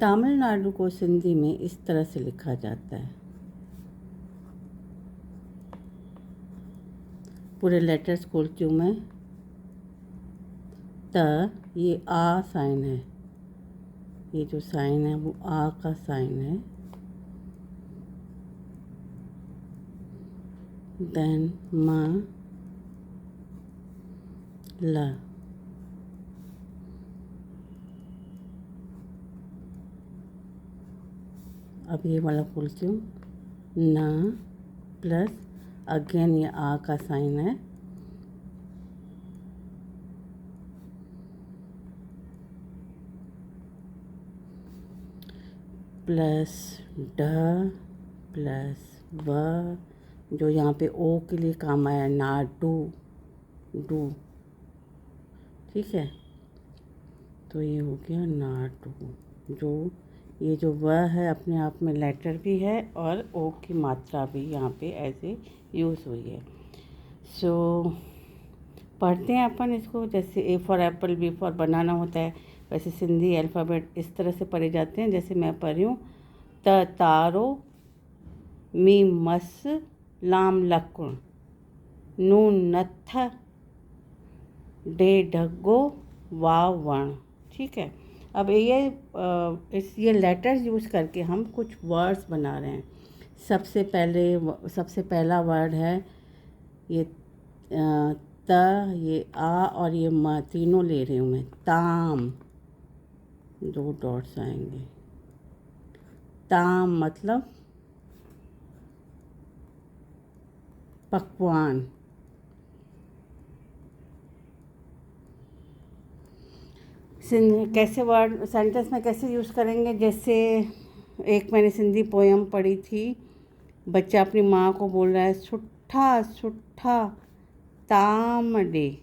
तमिलनाडु को सिंधी में इस तरह से लिखा जाता है। पूरे लेटर्स खोलती हूँ मैं। ये आ साइन है, ये जो साइन है वो आ का साइन है। देन ल, अब ये वाला खोलती हूँ। न प्लस अगेन ये आ का साइन है, प्लस ड प्लस व, जो यहाँ पे ओ के लिए काम आया नाडू, डू। ठीक है, तो ये हो गया नाडू। जो ये जो व है अपने आप में लेटर भी है और ओ की मात्रा भी यहाँ पे ऐसे यूज़ हुई है। सो पढ़ते हैं अपन इसको। जैसे A for apple, B for banana होता है, वैसे सिंधी अल्फ़ाबेट इस तरह से पढ़े जाते हैं जैसे मैं पढ़ी हूँ। त तारो, मीम मस, लाम लकुण, नून नथ, डे ढग्गो, वाव वण। ठीक है, अब ये लेटर्स यूज़ करके हम कुछ वर्ड्स बना रहे हैं। सबसे पहला वर्ड है ये त, ये आ और ये म, तीनों ले रही हूँ मैं। ताम, 2 डॉट्स आएंगे। ताम मतलब पकवान। कैसे वर्ड सेंटेंस में कैसे यूज़ करेंगे, जैसे एक मैंने सिंधी पोयम पढ़ी थी। बच्चा अपनी माँ को बोल रहा है, सुठा सुठा ताम डे।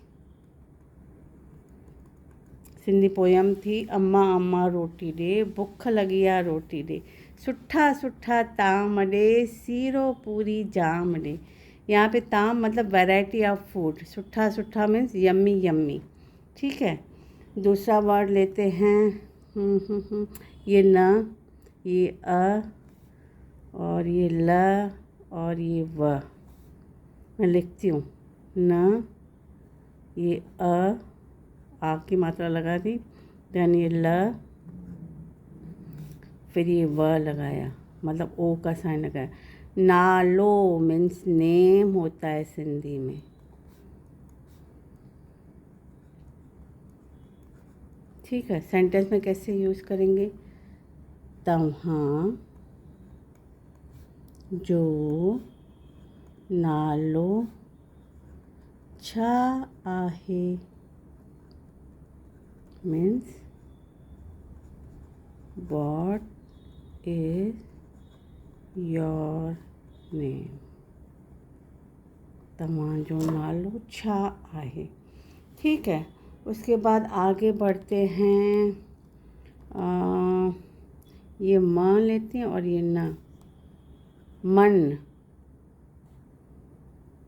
सिंधी पोयम थी, अम्मा अम्मा रोटी डे, भुख लगी आ रोटी डे, सुठा सुठा ताम डे, सीरो पूरी जाम डे। यहाँ पे ताम मतलब वैरायटी ऑफ फूड, सुठा सुठा मीन्स यम्मी यम्मी। ठीक है, दूसरा वर्ड लेते हैं। ये न, ये अ और ये ल और ये व। मैं लिखती हूँ। न, ये आ की मात्रा लगा दी, देन ये ल, फिर ये व लगाया, मतलब ओ का साइन लगाया। नालो मीन्स नेम होता है सिंधी में। ठीक है, सेंटेंस में कैसे यूज़ करेंगे। तव्हां जो नालो छा आहे, means what is your name. तव्हां जो नालो छा आहे। ठीक है, उसके बाद आगे बढ़ते हैं। ये म लेते हैं और ये न, मन।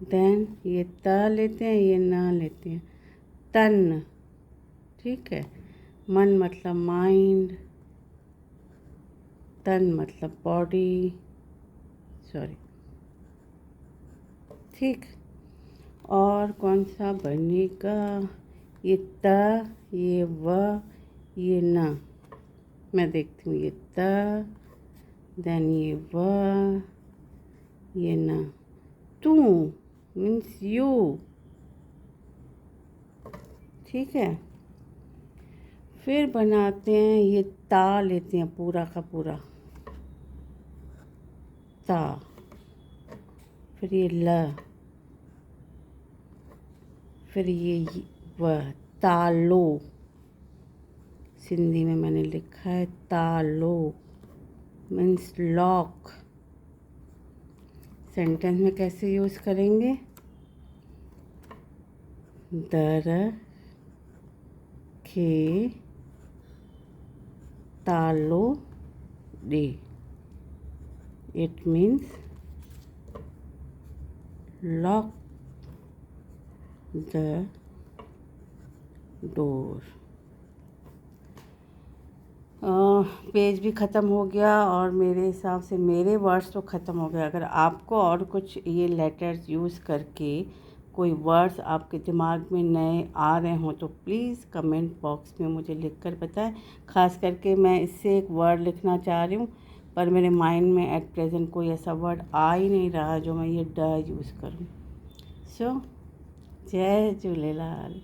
देन ये त लेते हैं, ये न लेते हैं, तन। ठीक है, मन मतलब माइंड, तन मतलब बॉडी, सॉरी। ठीक, और कौन सा बनेगा। ये त, ये व, ये न। मैं देखती हूँ। ये त, देन ये व, ये न। तू मीन्स यू। ठीक है, फिर बनाते हैं। ये ता लेते हैं पूरा का पूरा, ता। फिर ये ल, फिर ये व, तालो। सिंधी में मैंने लिखा है तालो मीन्स लॉक। सेंटेंस में कैसे यूज़ करेंगे। दर खे तालो दे, it means lock the door. Page भी ख़त्म हो गया और मेरे हिसाब से मेरे वर्ड्स तो ख़त्म हो गए। अगर आपको और कुछ ये लेटर्स यूज़ करके कोई वर्ड्स आपके दिमाग में नए आ रहे हों तो प्लीज़ कमेंट बॉक्स में मुझे लिख कर बताएं। ख़ास करके मैं इससे एक वर्ड लिखना चाह रही हूँ, पर मेरे माइंड में एट प्रेजेंट कोई ऐसा वर्ड आ ही नहीं रहा जो मैं ये ड यूज़ करूँ। सो जय झूलेलाल।